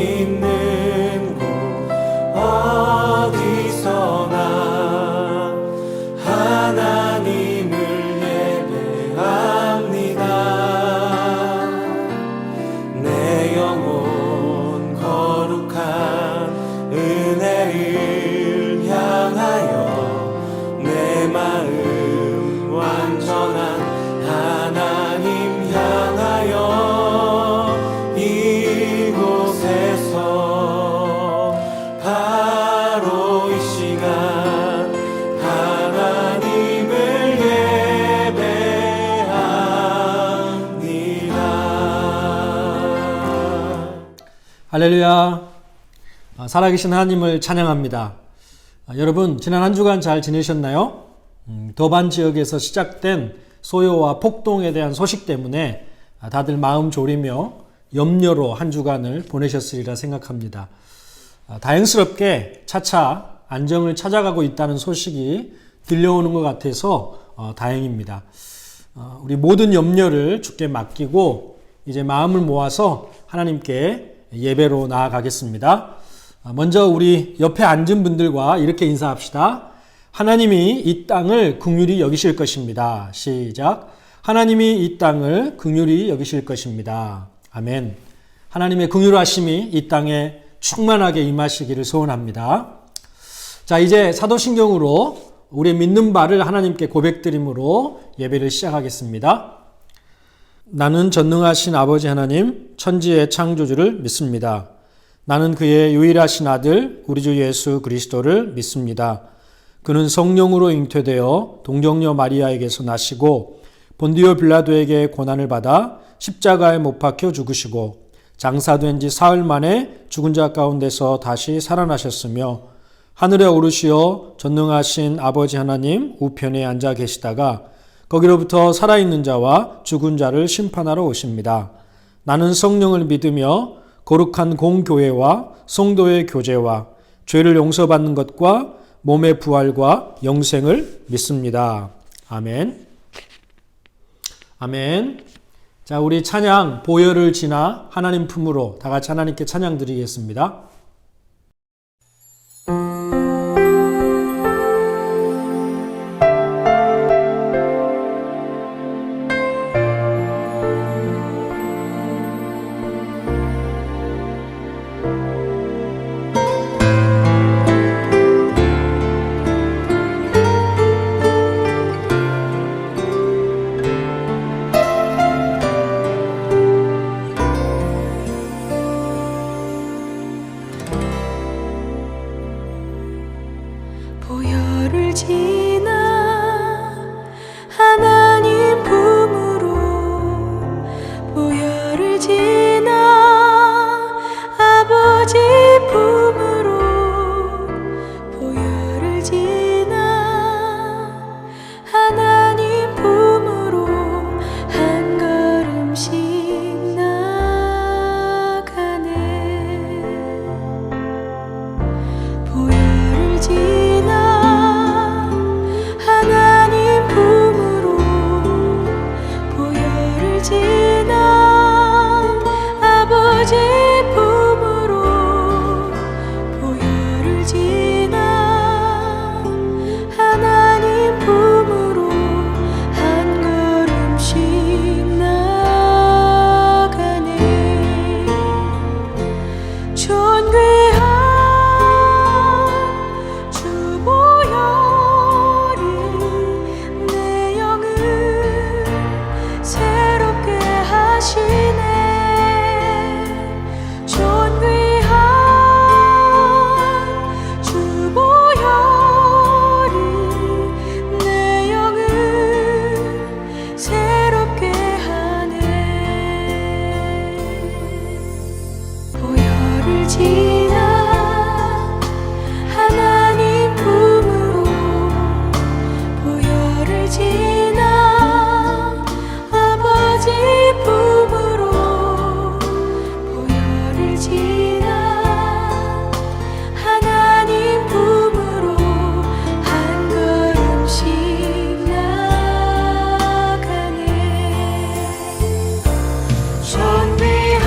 있는 곳 어디서나 하나님을 예배합니다. 내 영혼 거룩한 은혜를 향하여 내 마음 완전한 하나님 향하여 이곳에서 바로 이 시간 하나님을 예배합니다. 할렐루야. 살아계신 하나님을 찬양합니다. 여러분 지난 한 주간 잘 지내셨나요? 더반 지역에서 시작된 소요와 폭동에 대한 소식 때문에 다들 마음 졸이며 염려로 한 주간을 보내셨으리라 생각합니다. 다행스럽게 차차 안정을 찾아가고 있다는 소식이 들려오는 것 같아서 다행입니다. 우리 모든 염려를 주께 맡기고 이제 마음을 모아서 하나님께 예배로 나아가겠습니다. 먼저 우리 옆에 앉은 분들과 이렇게 인사합시다. 하나님이 이 땅을 긍휼히 여기실 것입니다. 시작. 하나님이 이 땅을 긍휼히 여기실 것입니다. 아멘. 하나님의 긍휼하심이 이 땅에 충만하게 임하시기를 소원합니다. 자, 이제 사도신경으로 우리의 믿는 바를 하나님께 고백드림으로 예배를 시작하겠습니다. 나는 전능하신 아버지 하나님, 천지의 창조주를 믿습니다. 나는 그의 유일하신 아들 우리 주 예수 그리스도를 믿습니다. 그는 성령으로 잉태되어 동정녀 마리아에게서 나시고 본디오 빌라도에게 고난을 받아 십자가에 못 박혀 죽으시고 장사된 지 사흘 만에 죽은 자 가운데서 다시 살아나셨으며 하늘에 오르시어 전능하신 아버지 하나님 우편에 앉아 계시다가 거기로부터 살아있는 자와 죽은 자를 심판하러 오십니다. 나는 성령을 믿으며 거룩한 공교회와 성도의 교제와 죄를 용서받는 것과 몸의 부활과 영생을 믿습니다. 아멘. 아멘. 자, 우리 찬양 보혈을 지나 하나님 품으로 다 같이 하나님께 찬양 드리겠습니다. 보혈을 지나 하나님 품으로 보혈을 지나 아버지 품으로 보혈을 지나 하나님 품으로 한 걸음씩 나가네. 보혈을 지나 하나님 품으로 보혈을 지나 아버지 품으로 보혈을 지나 하나님 품으로 한 걸음씩 나가네. 존귀한 주 보혈이 내 영을 새롭게 하시네. 존귀한 주 보혈이 내 영을 새롭게 하네. 보혈을 지나 하나님 품으로 보혈을 지나 아버지 품으로 보혈을 지나 하나님 품으로 한 걸음씩 나가네. 존귀한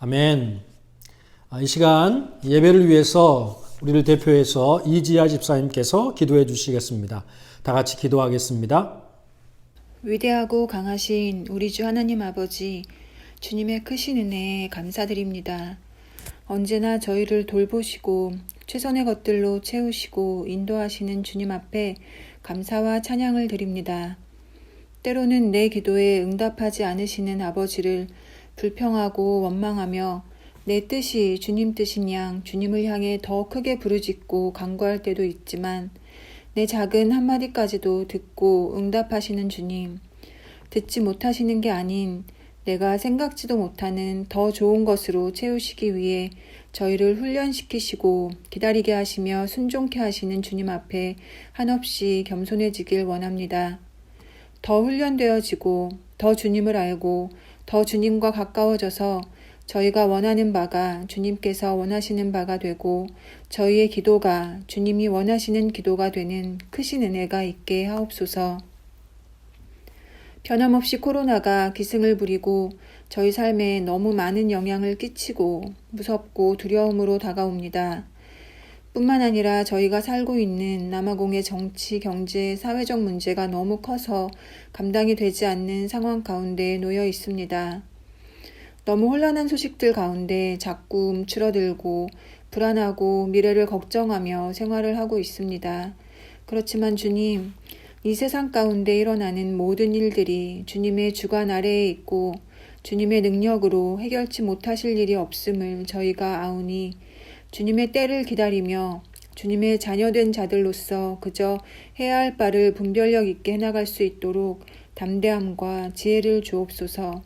아멘. 이 시간 예배를 위해서 우리를 대표해서 이지아 집사님께서 기도해 주시겠습니다. 다 같이 기도하겠습니다. 위대하고 강하신 우리 주 하나님 아버지, 주님의 크신 은혜에 감사드립니다. 언제나 저희를 돌보시고 최선의 것들로 채우시고 인도하시는 주님 앞에 감사와 찬양을 드립니다. 때로는 내 기도에 응답하지 않으시는 아버지를 불평하고 원망하며 내 뜻이 주님 뜻인 양 주님을 향해 더 크게 부르짖고 간구할 때도 있지만 내 작은 한마디까지도 듣고 응답하시는 주님, 듣지 못하시는 게 아닌 내가 생각지도 못하는 더 좋은 것으로 채우시기 위해 저희를 훈련시키시고 기다리게 하시며 순종케 하시는 주님 앞에 한없이 겸손해지길 원합니다. 더 훈련되어지고 더 주님을 알고 더 주님과 가까워져서 저희가 원하는 바가 주님께서 원하시는 바가 되고 저희의 기도가 주님이 원하시는 기도가 되는 크신 은혜가 있게 하옵소서. 변함없이 코로나가 기승을 부리고 저희 삶에 너무 많은 영향을 끼치고 무섭고 두려움으로 다가옵니다. 뿐만 아니라 저희가 살고 있는 남아공의 정치, 경제, 사회적 문제가 너무 커서 감당이 되지 않는 상황 가운데 놓여 있습니다. 너무 혼란한 소식들 가운데 자꾸 움츠러들고 불안하고 미래를 걱정하며 생활을 하고 있습니다. 그렇지만 주님, 이 세상 가운데 일어나는 모든 일들이 주님의 주관 아래에 있고 주님의 능력으로 해결치 못하실 일이 없음을 저희가 아오니 주님의 때를 기다리며 주님의 자녀된 자들로서 그저 해야 할 바를 분별력 있게 해나갈 수 있도록 담대함과 지혜를 주옵소서.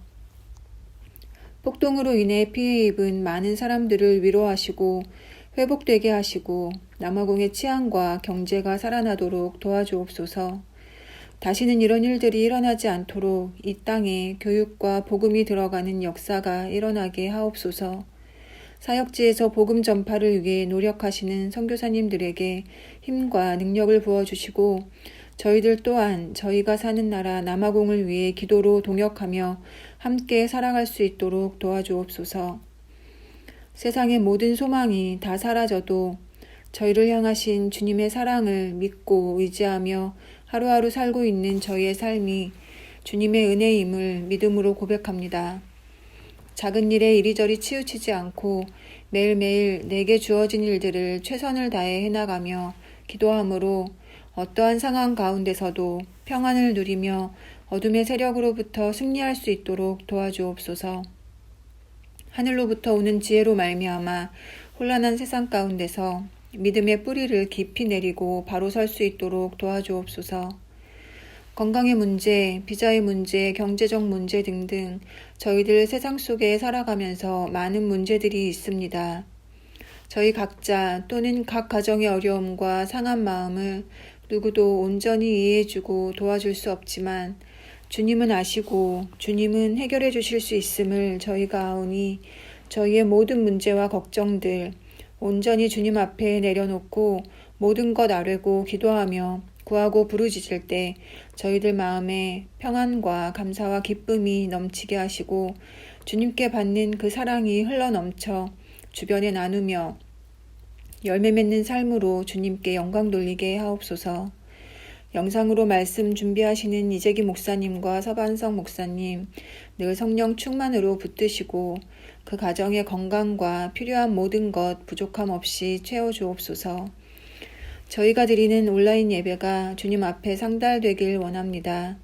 폭동으로 인해 피해 입은 많은 사람들을 위로하시고 회복되게 하시고 남아공의 치안과 경제가 살아나도록 도와주옵소서. 다시는 이런 일들이 일어나지 않도록 이 땅에 교육과 복음이 들어가는 역사가 일어나게 하옵소서. 사역지에서 복음 전파를 위해 노력하시는 선교사님들에게 힘과 능력을 부어주시고 저희들 또한 저희가 사는 나라 남아공을 위해 기도로 동역하며 함께 살아갈 수 있도록 도와주옵소서. 세상의 모든 소망이 다 사라져도 저희를 향하신 주님의 사랑을 믿고 의지하며 하루하루 살고 있는 저희의 삶이 주님의 은혜임을 믿음으로 고백합니다. 작은 일에 이리저리 치우치지 않고 매일매일 내게 주어진 일들을 최선을 다해 해나가며 기도함으로 어떠한 상황 가운데서도 평안을 누리며 어둠의 세력으로부터 승리할 수 있도록 도와주옵소서. 하늘로부터 오는 지혜로 말미암아 혼란한 세상 가운데서 믿음의 뿌리를 깊이 내리고 바로 설 수 있도록 도와주옵소서. 건강의 문제, 비자의 문제, 경제적 문제 등등 저희들 세상 속에 살아가면서 많은 문제들이 있습니다. 저희 각자 또는 각 가정의 어려움과 상한 마음을 누구도 온전히 이해해주고 도와줄 수 없지만 주님은 아시고 주님은 해결해 주실 수 있음을 저희가 아오니 저희의 모든 문제와 걱정들 온전히 주님 앞에 내려놓고 모든 것 아뢰고 기도하며 구하고 부르짖을 때 저희들 마음에 평안과 감사와 기쁨이 넘치게 하시고 주님께 받는 그 사랑이 흘러넘쳐 주변에 나누며 열매 맺는 삶으로 주님께 영광 돌리게 하옵소서. 영상으로 말씀 준비하시는 이재기 목사님과 서반성 목사님 늘 성령 충만으로 붙드시고 그 가정의 건강과 필요한 모든 것 부족함 없이 채워주옵소서. 저희가 드리는 온라인 예배가 주님 앞에 상달되길 원합니다.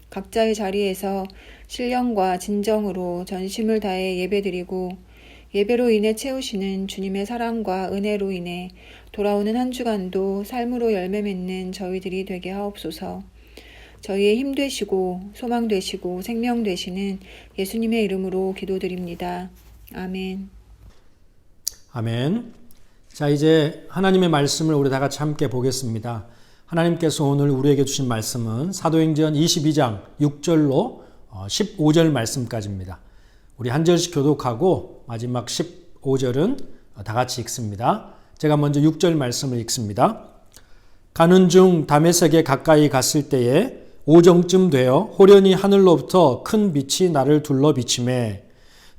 각자의 자리에서 신령과 진정으로 전심을 다해 예배드리고 예배로 인해 채우시는 주님의 사랑과 은혜로 인해 돌아오는 한 주간도 삶으로 열매 맺는 저희들이 되게 하옵소서. 저희의 힘 되시고 소망 되시고 생명 되시는 예수님의 이름으로 기도드립니다. 아멘. 아멘. 자, 이제 하나님의 말씀을 우리 다 같이 함께 보겠습니다. 하나님께서 오늘 우리에게 주신 말씀은 사도행전 22장 6절로 15절 말씀까지입니다. 우리 한 절씩 교독하고 마지막 15절은 다 같이 읽습니다. 제가 먼저 6절 말씀을 읽습니다. 가는 중 다메섹에 가까이 갔을 때에 오정쯤 되어 호련히 하늘로부터 큰 빛이 나를 둘러 비치매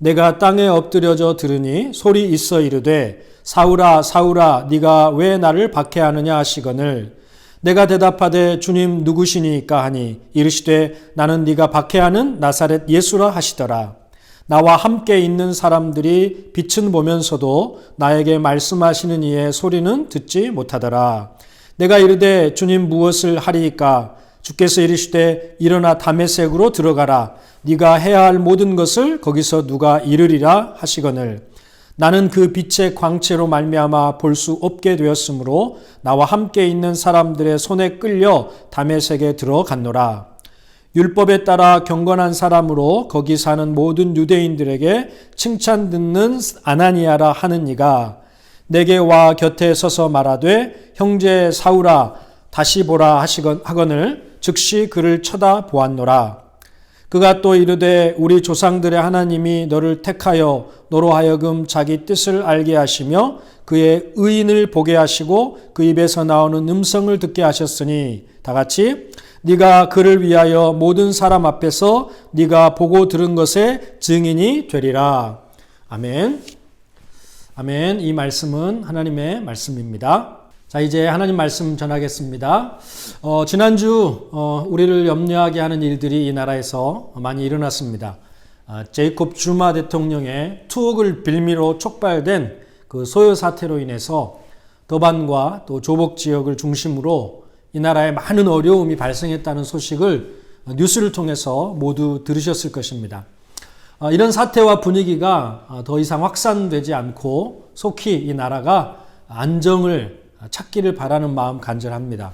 내가 땅에 엎드려져 들으니 소리 있어 이르되 사울아 사울아 네가 왜 나를 박해하느냐 하시거늘 내가 대답하되 주님 누구시니까 하니 이르시되 나는 네가 박해하는 나사렛 예수라 하시더라. 나와 함께 있는 사람들이 빛은 보면서도 나에게 말씀하시는 이의 소리는 듣지 못하더라. 내가 이르되 주님 무엇을 하리이까? 주께서 이르시되 일어나 다메섹으로 들어가라. 네가 해야 할 모든 것을 거기서 누가 이르리라 하시거늘 나는 그 빛의 광채로 말미암아 볼 수 없게 되었으므로 나와 함께 있는 사람들의 손에 끌려 다메섹에 들어갔노라. 율법에 따라 경건한 사람으로 거기 사는 모든 유대인들에게 칭찬 듣는 아나니아라 하는 이가 내게 와 곁에 서서 말하되 형제 사울아 다시 보라 하거늘 즉시 그를 쳐다보았노라. 그가 또 이르되 우리 조상들의 하나님이 너를 택하여 너로 하여금 자기 뜻을 알게 하시며 그의 의인을 보게 하시고 그 입에서 나오는 음성을 듣게 하셨으니 다같이 네가 그를 위하여 모든 사람 앞에서 네가 보고 들은 것의 증인이 되리라. 아멘. 아멘. 이 말씀은 하나님의 말씀입니다. 자, 이제 하나님 말씀 전하겠습니다. 지난주 우리를 염려하게 하는 일들이 이 나라에서 많이 일어났습니다. 제이콥 주마 대통령의 투옥을 빌미로 촉발된 그 소요 사태로 인해서 더반과 또 조복 지역을 중심으로 이 나라에 많은 어려움이 발생했다는 소식을 뉴스를 통해서 모두 들으셨을 것입니다. 이런 사태와 분위기가 더 이상 확산되지 않고 속히 이 나라가 안정을 찾기를 바라는 마음 간절합니다.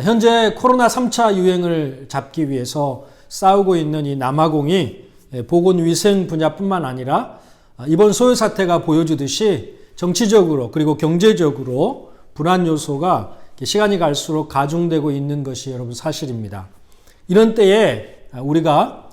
현재 코로나 3차 유행을 잡기 위해서 싸우고 있는 이 남아공이 보건위생 분야뿐만 아니라 이번 소요 사태가 보여주듯이 정치적으로 그리고 경제적으로 불안 요소가 시간이 갈수록 가중되고 있는 것이 여러분 사실입니다. 이런 때에 우리가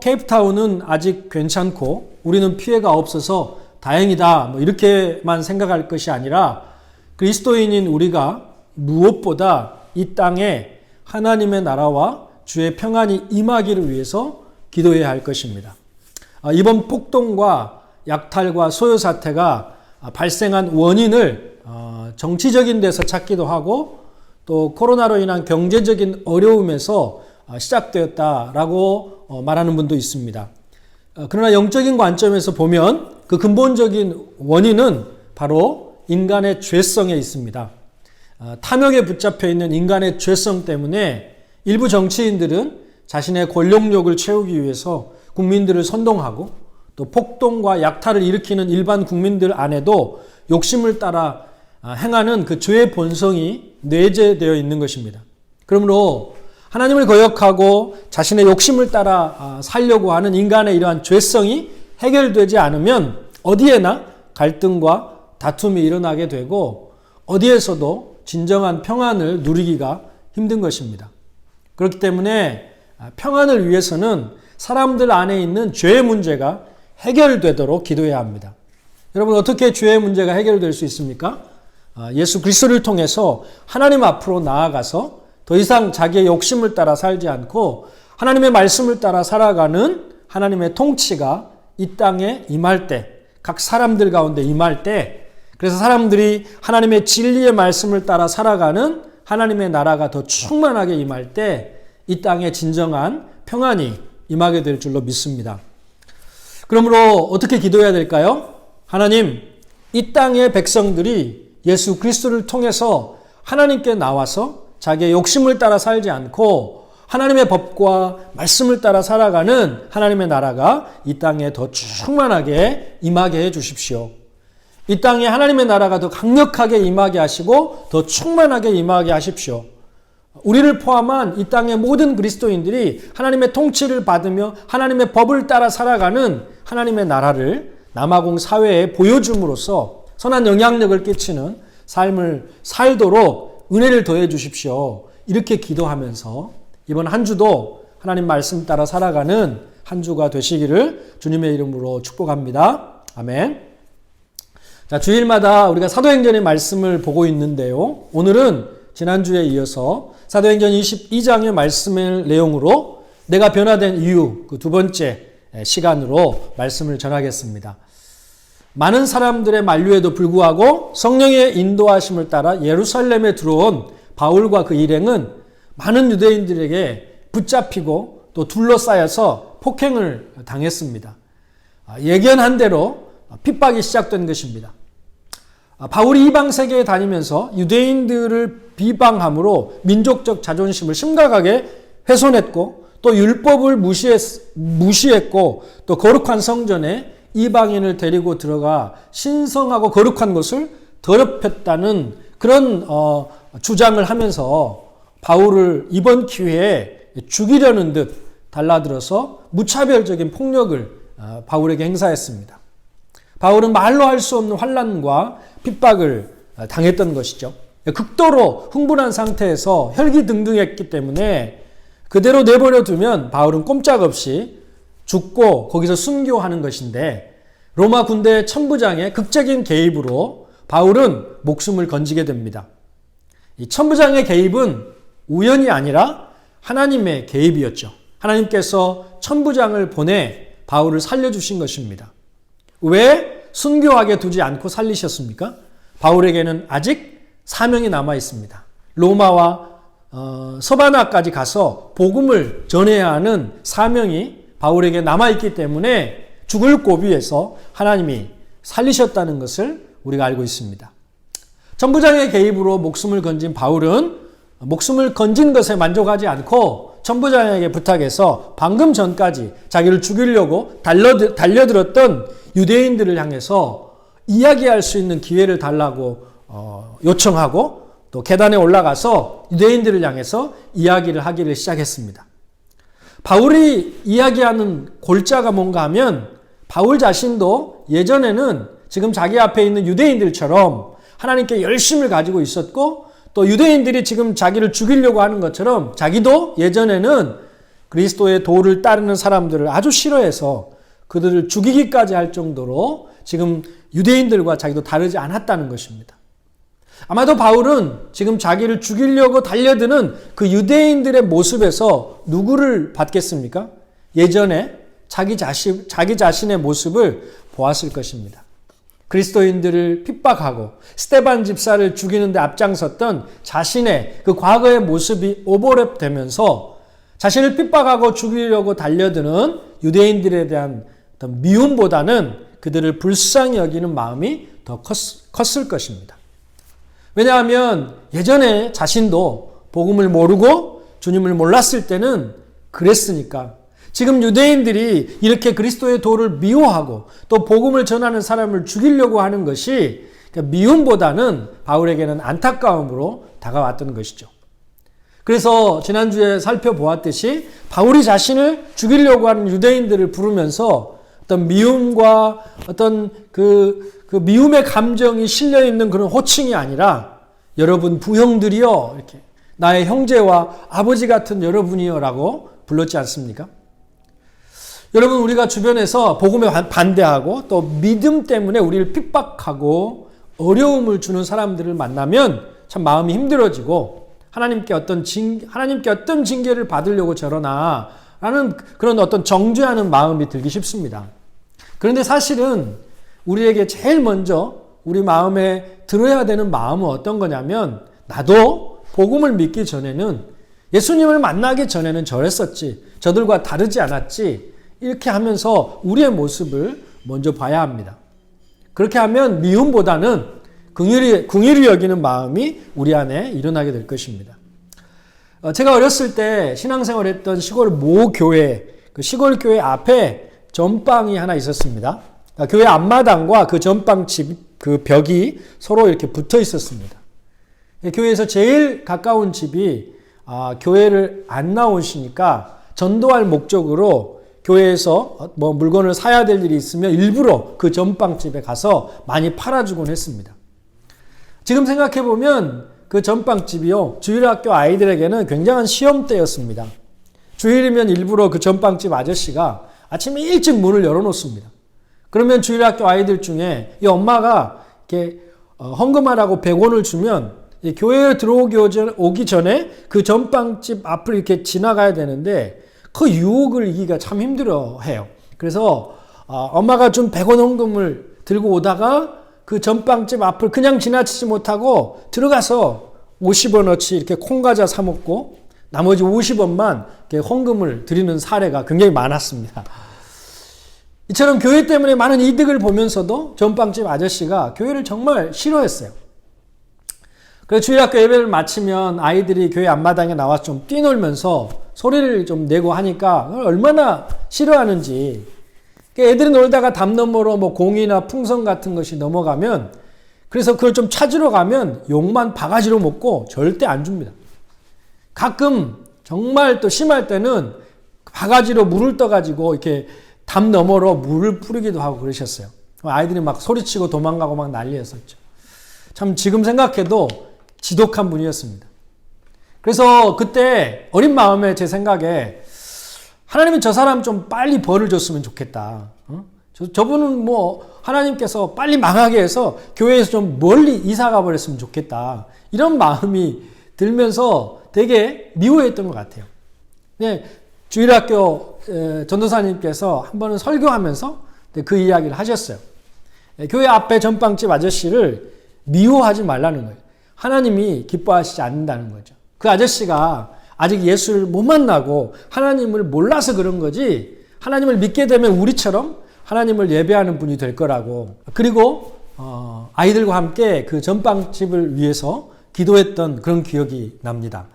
케이프타운은 아직 괜찮고 우리는 피해가 없어서 다행이다 이렇게만 생각할 것이 아니라 그리스도인인 우리가 무엇보다 이 땅에 하나님의 나라와 주의 평안이 임하기를 위해서 기도해야 할 것입니다. 이번 폭동과 약탈과 소요 사태가 발생한 원인을 정치적인 데서 찾기도 하고 또 코로나로 인한 경제적인 어려움에서 시작되었다라고 말하는 분도 있습니다. 그러나 영적인 관점에서 보면 그 근본적인 원인은 바로 인간의 죄성에 있습니다. 탐욕에 붙잡혀 있는 인간의 죄성 때문에 일부 정치인들은 자신의 권력욕을 채우기 위해서 국민들을 선동하고 또 폭동과 약탈을 일으키는 일반 국민들 안에도 욕심을 따라 행하는 그 죄의 본성이 내재되어 있는 것입니다. 그러므로 하나님을 거역하고 자신의 욕심을 따라 살려고 하는 인간의 이러한 죄성이 해결되지 않으면 어디에나 갈등과 다툼이 일어나게 되고 어디에서도 진정한 평안을 누리기가 힘든 것입니다. 그렇기 때문에 평안을 위해서는 사람들 안에 있는 죄의 문제가 해결되도록 기도해야 합니다. 여러분 어떻게 죄의 문제가 해결될 수 있습니까? 예수 그리스도를 통해서 하나님 앞으로 나아가서 더 이상 자기의 욕심을 따라 살지 않고 하나님의 말씀을 따라 살아가는 하나님의 통치가 이 땅에 임할 때, 각 사람들 가운데 임할 때, 그래서 사람들이 하나님의 진리의 말씀을 따라 살아가는 하나님의 나라가 더 충만하게 임할 때 이 땅에 진정한 평안이 임하게 될 줄로 믿습니다. 그러므로 어떻게 기도해야 될까요? 하나님, 이 땅의 백성들이 예수 그리스도를 통해서 하나님께 나와서 자기의 욕심을 따라 살지 않고 하나님의 법과 말씀을 따라 살아가는 하나님의 나라가 이 땅에 더 충만하게 임하게 해 주십시오. 이 땅에 하나님의 나라가 더 강력하게 임하게 하시고 더 충만하게 임하게 하십시오. 우리를 포함한 이 땅의 모든 그리스도인들이 하나님의 통치를 받으며 하나님의 법을 따라 살아가는 하나님의 나라를 남아공 사회에 보여줌으로써 선한 영향력을 끼치는 삶을 살도록 은혜를 더해 주십시오. 이렇게 기도하면서 이번 한 주도 하나님 말씀 따라 살아가는 한 주가 되시기를 주님의 이름으로 축복합니다. 아멘. 자, 주일마다 우리가 사도행전의 말씀을 보고 있는데요. 오늘은 지난주에 이어서 사도행전 22장의 말씀의 내용으로 내가 변화된 이유, 그 두 번째 시간으로 말씀을 전하겠습니다. 많은 사람들의 만류에도 불구하고 성령의 인도하심을 따라 예루살렘에 들어온 바울과 그 일행은 많은 유대인들에게 붙잡히고 또 둘러싸여서 폭행을 당했습니다. 예견한 대로 핍박이 시작된 것입니다. 바울이 이방 세계에 다니면서 유대인들을 비방함으로 민족적 자존심을 심각하게 훼손했고 또 율법을 무시했고 또 거룩한 성전에 이방인을 데리고 들어가 신성하고 거룩한 것을 더럽혔다는 그런 주장을 하면서 바울을 이번 기회에 죽이려는 듯 달라들어서 무차별적인 폭력을 바울에게 행사했습니다. 바울은 말로 할 수 없는 환난과 핍박을 당했던 것이죠. 극도로 흥분한 상태에서 혈기등등했기 때문에 그대로 내버려 두면 바울은 꼼짝없이 죽고 거기서 순교하는 것인데 로마 군대 천부장의 극적인 개입으로 바울은 목숨을 건지게 됩니다. 이 천부장의 개입은 우연이 아니라 하나님의 개입이었죠. 하나님께서 천부장을 보내 바울을 살려주신 것입니다. 왜 순교하게 두지 않고 살리셨습니까? 바울에게는 아직 사명이 남아 있습니다. 로마와 서바나까지 가서 복음을 전해야 하는 사명이 바울에게 남아있기 때문에 죽을 고비에서 하나님이 살리셨다는 것을 우리가 알고 있습니다. 천부장의 개입으로 목숨을 건진 바울은 목숨을 건진 것에 만족하지 않고 천부장에게 부탁해서 방금 전까지 자기를 죽이려고 달려들었던 유대인들을 향해서 이야기할 수 있는 기회를 달라고 요청하고 또 계단에 올라가서 유대인들을 향해서 이야기를 하기를 시작했습니다. 바울이 이야기하는 골자가 뭔가 하면 바울 자신도 예전에는 지금 자기 앞에 있는 유대인들처럼 하나님께 열심을 가지고 있었고 또 유대인들이 지금 자기를 죽이려고 하는 것처럼 자기도 예전에는 그리스도의 도를 따르는 사람들을 아주 싫어해서 그들을 죽이기까지 할 정도로 지금 유대인들과 자기도 다르지 않았다는 것입니다. 아마도 바울은 지금 자기를 죽이려고 달려드는 그 유대인들의 모습에서 누구를 봤겠습니까? 예전에 자기 자신의 모습을 보았을 것입니다. 그리스도인들을 핍박하고 스데반 집사를 죽이는데 앞장섰던 자신의 그 과거의 모습이 오버랩되면서 자신을 핍박하고 죽이려고 달려드는 유대인들에 대한 어떤 미움보다는 그들을 불쌍히 여기는 마음이 더 컸을 것입니다. 왜냐하면 예전에 자신도 복음을 모르고 주님을 몰랐을 때는 그랬으니까. 지금 유대인들이 이렇게 그리스도의 도를 미워하고 또 복음을 전하는 사람을 죽이려고 하는 것이 미움보다는 바울에게는 안타까움으로 다가왔던 것이죠. 그래서 지난주에 살펴보았듯이 바울이 자신을 죽이려고 하는 유대인들을 부르면서 어떤 미움과 어떤 그 미움의 감정이 실려있는 그런 호칭이 아니라 여러분 부형들이여 이렇게 나의 형제와 아버지 같은 여러분이여 라고 불렀지 않습니까? 여러분 우리가 주변에서 복음에 반대하고 또 믿음 때문에 우리를 핍박하고 어려움을 주는 사람들을 만나면 참 마음이 힘들어지고 하나님께 어떤 징계를 받으려고 저러나 라는 그런 어떤 정죄하는 마음이 들기 쉽습니다. 그런데 사실은 우리에게 제일 먼저 우리 마음에 들어야 되는 마음은 어떤 거냐면 나도 복음을 믿기 전에는 예수님을 만나기 전에는 저랬었지 저들과 다르지 않았지 이렇게 하면서 우리의 모습을 먼저 봐야 합니다. 그렇게 하면 미움보다는 긍휼히 여기는 마음이 우리 안에 일어나게 될 것입니다. 제가 어렸을 때 신앙생활했던 시골 모교회, 그 시골 교회 앞에 전방이 하나 있었습니다. 교회 앞마당과 그 전방집 그 벽이 서로 이렇게 붙어 있었습니다. 교회에서 제일 가까운 집이 교회를 안 나오시니까 전도할 목적으로 교회에서 뭐 물건을 사야 될 일이 있으면 일부러 그 전방집에 가서 많이 팔아주곤 했습니다. 지금 생각해보면 그 전방집이요 주일학교 아이들에게는 굉장한 시험대였습니다. 주일이면 일부러 그 전방집 아저씨가 아침에 일찍 문을 열어놓습니다. 그러면 주일학교 아이들 중에 이 엄마가 이렇게 헌금하라고 100원을 주면 교회에 들어오기 전에 그 전방집 앞을 이렇게 지나가야 되는데 그 유혹을 이기기가 참 힘들어해요. 그래서 엄마가 준 100원 헌금을 들고 오다가 그 전빵집 앞을 그냥 지나치지 못하고 들어가서 50원어치 이렇게 콩과자 사 먹고 나머지 50원만 헌금을 드리는 사례가 굉장히 많았습니다. 이처럼 교회 때문에 많은 이득을 보면서도 전빵집 아저씨가 교회를 정말 싫어했어요. 그래서 주일학교 예배를 마치면 아이들이 교회 앞마당에 나와서 좀 뛰놀면서 소리를 좀 내고 하니까 얼마나 싫어하는지. 애들이 놀다가 담 너머로 뭐 공이나 풍선 같은 것이 넘어가면 그래서 그걸 좀 찾으러 가면 욕만 바가지로 먹고 절대 안 줍니다. 가끔 정말 또 심할 때는 바가지로 물을 떠가지고 이렇게 담 너머로 물을 뿌리기도 하고 그러셨어요. 아이들이 막 소리치고 도망가고 막 난리였었죠. 참 지금 생각해도 지독한 분이었습니다. 그래서 그때 어린 마음에 제 생각에 하나님은 저 사람 좀 빨리 벌을 줬으면 좋겠다. 저분은 뭐 하나님께서 빨리 망하게 해서 교회에서 좀 멀리 이사가 버렸으면 좋겠다. 이런 마음이 들면서 되게 미워했던 것 같아요. 네, 주일학교 전도사님께서 한 번은 설교하면서 그 이야기를 하셨어요. 교회 앞에 전빵집 아저씨를 미워하지 말라는 거예요. 하나님이 기뻐하시지 않는다는 거죠. 그 아저씨가 아직 예수를 못 만나고 하나님을 몰라서 그런 거지 하나님을 믿게 되면 우리처럼 하나님을 예배하는 분이 될 거라고. 그리고 아이들과 함께 그 전빵집을 위해서 기도했던 그런 기억이 납니다.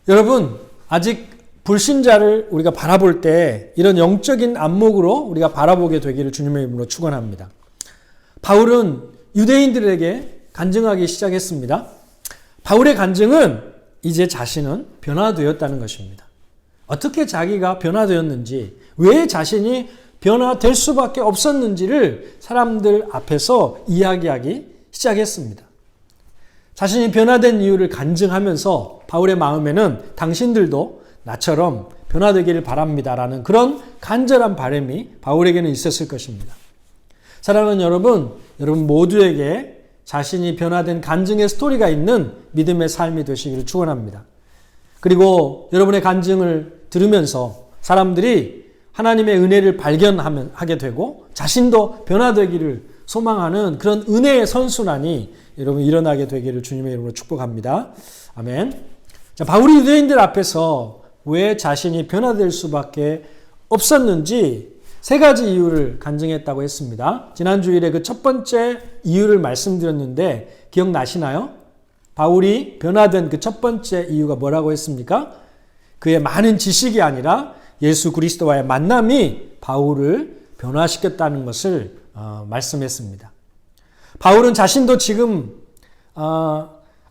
여러분, 아직 불신자를 우리가 바라볼 때 이런 영적인 안목으로 우리가 바라보게 되기를 주님의 이름으로 축원합니다. 바울은 유대인들에게 간증하기 시작했습니다. 바울의 간증은 이제 자신은 변화되었다는 것입니다. 어떻게 자기가 변화되었는지, 왜 자신이 변화될 수밖에 없었는지를 사람들 앞에서 이야기하기 시작했습니다. 자신이 변화된 이유를 간증하면서 바울의 마음에는 당신들도 나처럼 변화되기를 바랍니다라는 그런 간절한 바람이 바울에게는 있었을 것입니다. 사랑하는 여러분 모두에게 자신이 변화된 간증의 스토리가 있는 믿음의 삶이 되시기를 축원합니다. 그리고 여러분의 간증을 들으면서 사람들이 하나님의 은혜를 발견하게 되고 자신도 변화되기를 소망하는 그런 은혜의 선순환이 여러분 일어나게 되기를 주님의 이름으로 축복합니다. 아멘. 자, 바울이 유대인들 앞에서 왜 자신이 변화될 수밖에 없었는지 세 가지 이유를 간증했다고 했습니다. 지난 주일에 그 첫 번째 이유를 말씀드렸는데 기억나시나요? 바울이 변화된 그 첫 번째 이유가 뭐라고 했습니까? 그의 많은 지식이 아니라 예수 그리스도와의 만남이 바울을 변화시켰다는 것을 말씀했습니다. 바울은 자신도 지금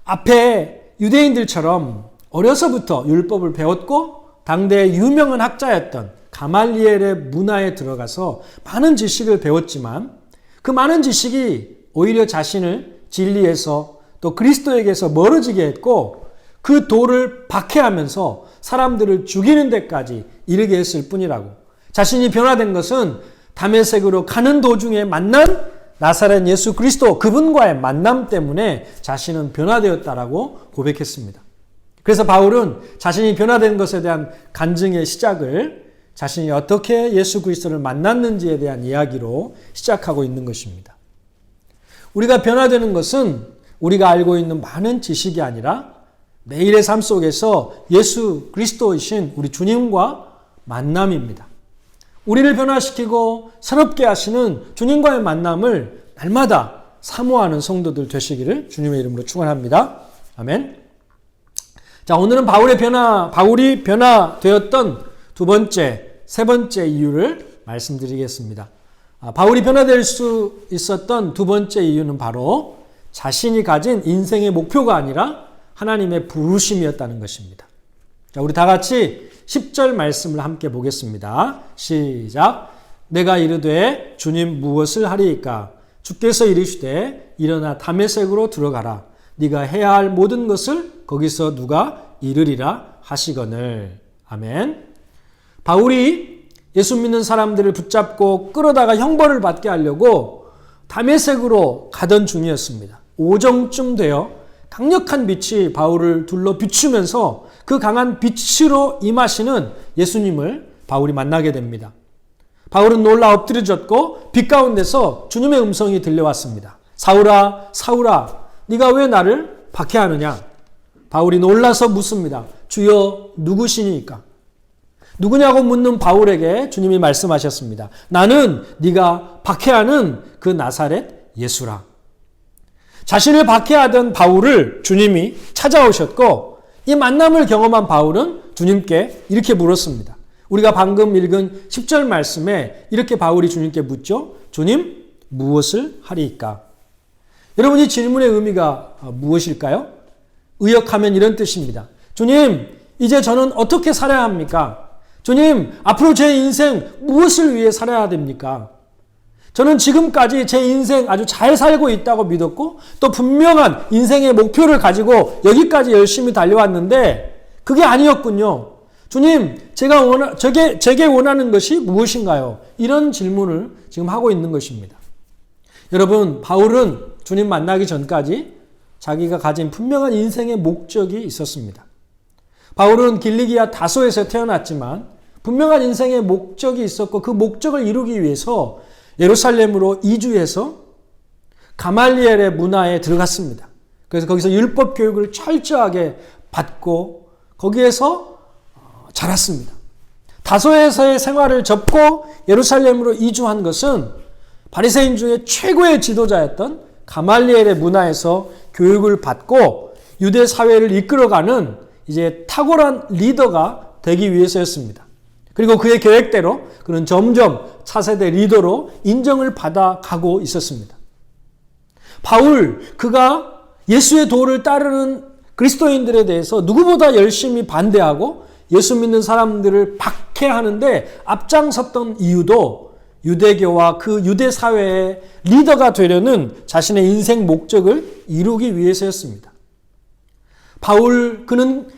앞에 유대인들처럼 어려서부터 율법을 배웠고 당대의 유명한 학자였던 가말리엘의 문화에 들어가서 많은 지식을 배웠지만 그 많은 지식이 오히려 자신을 진리에서 또 그리스도에게서 멀어지게 했고 그 도를 박해하면서 사람들을 죽이는 데까지 이르게 했을 뿐이라고. 자신이 변화된 것은 다메섹으로 가는 도중에 만난 나사렛 예수 그리스도 그분과의 만남 때문에 자신은 변화되었다라고 고백했습니다. 그래서 바울은 자신이 변화된 것에 대한 간증의 시작을 자신이 어떻게 예수 그리스도를 만났는지에 대한 이야기로 시작하고 있는 것입니다. 우리가 변화되는 것은 우리가 알고 있는 많은 지식이 아니라 매일의 삶 속에서 예수 그리스도이신 우리 주님과 만남입니다. 우리를 변화시키고 새롭게 하시는 주님과의 만남을 날마다 사모하는 성도들 되시기를 주님의 이름으로 축원합니다. 아멘. 자, 오늘은 바울이 변화되었던 세 번째 이유를 말씀드리겠습니다. 바울이 변화될 수 있었던 두 번째 이유는 바로 자신이 가진 인생의 목표가 아니라 하나님의 부르심이었다는 것입니다. 자, 우리 다 같이 10절 말씀을 함께 보겠습니다. 시작. 내가 이르되 주님 무엇을 하리이까? 주께서 이르시되 일어나 다메섹으로 들어가라. 네가 해야 할 모든 것을 거기서 누가 이르리라 하시거늘. 아멘. 바울이 예수 믿는 사람들을 붙잡고 끌어다가 형벌을 받게 하려고 다메섹으로 가던 중이었습니다. 오정쯤 되어 강력한 빛이 바울을 둘러 비추면서 그 강한 빛으로 임하시는 예수님을 바울이 만나게 됩니다. 바울은 놀라 엎드려졌고 빛 가운데서 주님의 음성이 들려왔습니다. 사울아, 사울아, 네가 왜 나를 박해하느냐? 바울이 놀라서 묻습니다. 주여, 누구시니까? 누구냐고 묻는 바울에게 주님이 말씀하셨습니다. 나는 네가 박해하는 그 나사렛 예수라. 자신을 박해하던 바울을 주님이 찾아오셨고 이 만남을 경험한 바울은 주님께 이렇게 물었습니다. 우리가 방금 읽은 10절 말씀에 이렇게 바울이 주님께 묻죠. 주님, 무엇을 하리이까? 여러분, 이 질문의 의미가 무엇일까요? 의역하면 이런 뜻입니다. 주님, 이제 저는 어떻게 살아야 합니까? 주님, 앞으로 제 인생 무엇을 위해 살아야 됩니까? 저는 지금까지 제 인생 아주 잘 살고 있다고 믿었고 또 분명한 인생의 목표를 가지고 여기까지 열심히 달려왔는데 그게 아니었군요. 주님, 제게 원하는 것이 무엇인가요? 이런 질문을 지금 하고 있는 것입니다. 여러분, 바울은 주님 만나기 전까지 자기가 가진 분명한 인생의 목적이 있었습니다. 바울은 길리기아 다소에서 태어났지만 분명한 인생의 목적이 있었고 그 목적을 이루기 위해서 예루살렘으로 이주해서 가말리엘의 문화에 들어갔습니다. 그래서 거기서 율법 교육을 철저하게 받고 거기에서 자랐습니다. 다소에서의 생활을 접고 예루살렘으로 이주한 것은 바리새인 중에 최고의 지도자였던 가말리엘의 문화에서 교육을 받고 유대 사회를 이끌어가는 이제 탁월한 리더가 되기 위해서였습니다. 그리고 그의 계획대로 그는 점점 차세대 리더로 인정을 받아가고 있었습니다. 바울, 그가 예수의 도를 따르는 그리스도인들에 대해서 누구보다 열심히 반대하고 예수 믿는 사람들을 박해하는데 앞장섰던 이유도 유대교와 그 유대 사회의 리더가 되려는 자신의 인생 목적을 이루기 위해서였습니다. 바울, 그는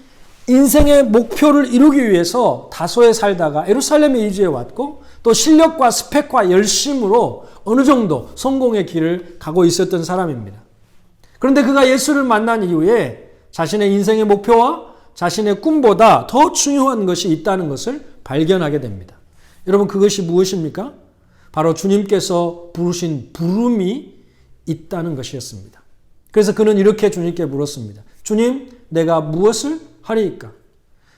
인생의 목표를 이루기 위해서 다소에 살다가 예루살렘에 이주해 왔고 또 실력과 스펙과 열심으로 어느 정도 성공의 길을 가고 있었던 사람입니다. 그런데 그가 예수를 만난 이후에 자신의 인생의 목표와 자신의 꿈보다 더 중요한 것이 있다는 것을 발견하게 됩니다. 여러분, 그것이 무엇입니까? 바로 주님께서 부르신 부름이 있다는 것이었습니다. 그래서 그는 이렇게 주님께 물었습니다. 주님, 내가 무엇을 하리이까?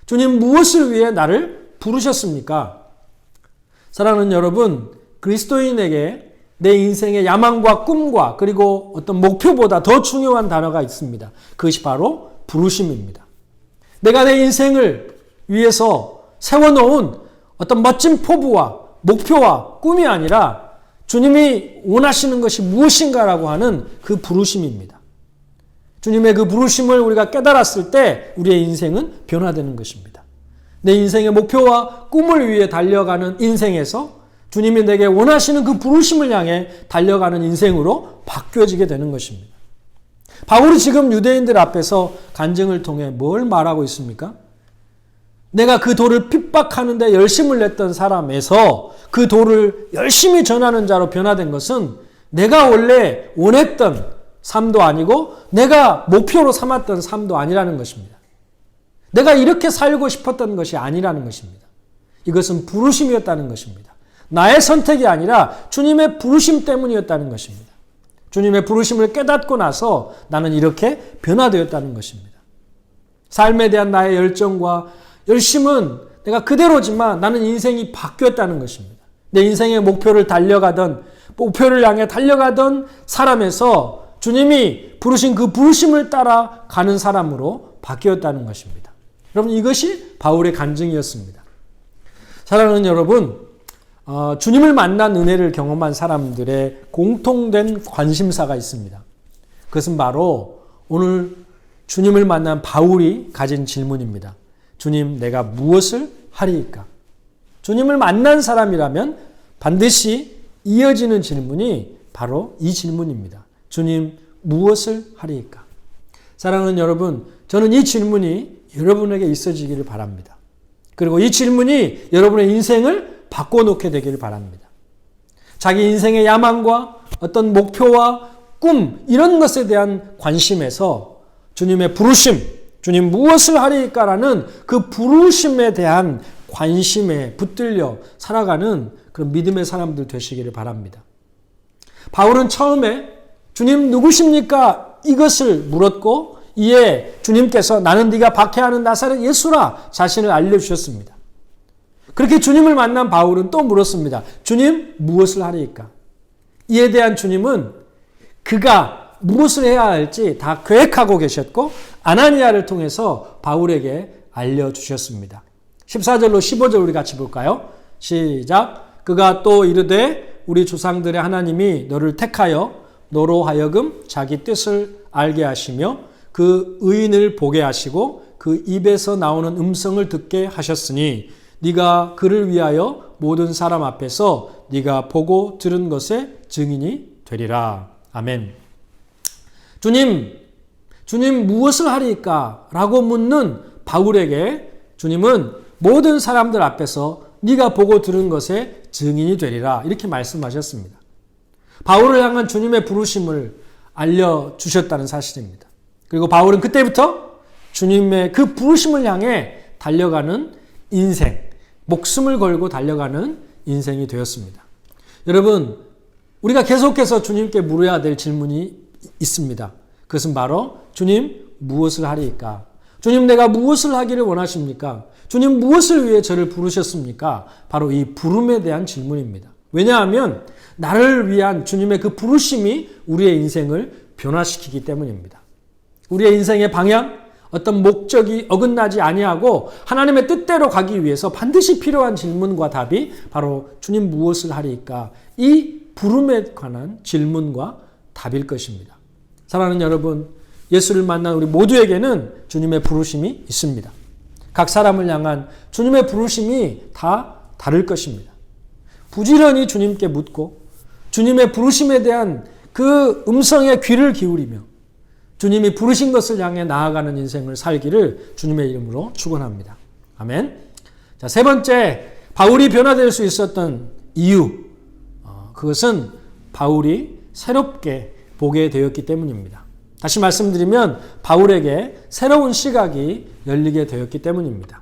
주님, 무엇을 위해 나를 부르셨습니까? 사랑하는 여러분, 그리스도인에게 내 인생의 야망과 꿈과 그리고 어떤 목표보다 더 중요한 단어가 있습니다. 그것이 바로 부르심입니다. 내가 내 인생을 위해서 세워놓은 어떤 멋진 포부와 목표와 꿈이 아니라 주님이 원하시는 것이 무엇인가라고 하는 그 부르심입니다. 주님의 그 부르심을 우리가 깨달았을 때 우리의 인생은 변화되는 것입니다. 내 인생의 목표와 꿈을 위해 달려가는 인생에서 주님이 내게 원하시는 그 부르심을 향해 달려가는 인생으로 바뀌어지게 되는 것입니다. 바울이 지금 유대인들 앞에서 간증을 통해 뭘 말하고 있습니까? 내가 그 도를 핍박하는데 열심을 냈던 사람에서 그 도를 열심히 전하는 자로 변화된 것은 내가 원래 원했던 삶도 아니고 내가 목표로 삼았던 삶도 아니라는 것입니다. 내가 이렇게 살고 싶었던 것이 아니라는 것입니다. 이것은 부르심이었다는 것입니다. 나의 선택이 아니라 주님의 부르심 때문이었다는 것입니다. 주님의 부르심을 깨닫고 나서 나는 이렇게 변화되었다는 것입니다. 삶에 대한 나의 열정과 열심은 내가 그대로지만 나는 인생이 바뀌었다는 것입니다. 내 인생의 목표를 향해 달려가던 사람에서 주님이 부르신 그 부르심을 따라 가는 사람으로 바뀌었다는 것입니다. 여러분, 이것이 바울의 간증이었습니다. 사랑하는 여러분, 주님을 만난 은혜를 경험한 사람들의 공통된 관심사가 있습니다. 그것은 바로 오늘 주님을 만난 바울이 가진 질문입니다. 주님, 내가 무엇을 하리이까? 주님을 만난 사람이라면 반드시 이어지는 질문이 바로 이 질문입니다. 주님, 무엇을 하리이까? 사랑하는 여러분, 저는 이 질문이 여러분에게 있어지기를 바랍니다. 그리고 이 질문이 여러분의 인생을 바꿔놓게 되기를 바랍니다. 자기 인생의 야망과 어떤 목표와 꿈, 이런 것에 대한 관심에서 주님의 부르심, 주님 무엇을 하리이까라는 그 부르심에 대한 관심에 붙들려 살아가는 그런 믿음의 사람들 되시기를 바랍니다. 바울은 처음에 주님 누구십니까? 이것을 물었고 이에 주님께서 나는 네가 박해하는 나사렛 예수라 자신을 알려주셨습니다. 그렇게 주님을 만난 바울은 또 물었습니다. 주님 무엇을 하리이까? 이에 대한 주님은 그가 무엇을 해야 할지 다 계획하고 계셨고 아나니아를 통해서 바울에게 알려주셨습니다. 14절로 15절 우리 같이 볼까요? 시작. 그가 또 이르되 우리 조상들의 하나님이 너를 택하여 너로 하여금 자기 뜻을 알게 하시며 그 의인을 보게 하시고 그 입에서 나오는 음성을 듣게 하셨으니 네가 그를 위하여 모든 사람 앞에서 네가 보고 들은 것의 증인이 되리라. 아멘. 주님 무엇을 하리까? 라고 묻는 바울에게 주님은 모든 사람들 앞에서 네가 보고 들은 것의 증인이 되리라. 이렇게 말씀하셨습니다. 바울을 향한 주님의 부르심을 알려주셨다는 사실입니다. 그리고 바울은 그때부터 주님의 그 부르심을 향해 달려가는 인생, 목숨을 걸고 달려가는 인생이 되었습니다. 여러분, 우리가 계속해서 주님께 물어야 될 질문이 있습니다. 그것은 바로 주님 무엇을 하리까? 주님 내가 무엇을 하기를 원하십니까? 주님 무엇을 위해 저를 부르셨습니까? 바로 이 부름에 대한 질문입니다. 왜냐하면 나를 위한 주님의 그 부르심이 우리의 인생을 변화시키기 때문입니다. 우리의 인생의 방향, 어떤 목적이 어긋나지 아니하고 하나님의 뜻대로 가기 위해서 반드시 필요한 질문과 답이 바로 주님 무엇을 하리까? 이 부름에 관한 질문과 답일 것입니다. 사랑하는 여러분, 예수를 만난 우리 모두에게는 주님의 부르심이 있습니다. 각 사람을 향한 주님의 부르심이 다 다를 것입니다. 부지런히 주님께 묻고 주님의 부르심에 대한 그 음성에 귀를 기울이며 주님이 부르신 것을 향해 나아가는 인생을 살기를 주님의 이름으로 축원합니다. 아멘. 자, 세 번째, 바울이 변화될 수 있었던 이유, 그것은 바울이 새롭게 보게 되었기 때문입니다. 다시 말씀드리면 바울에게 새로운 시각이 열리게 되었기 때문입니다.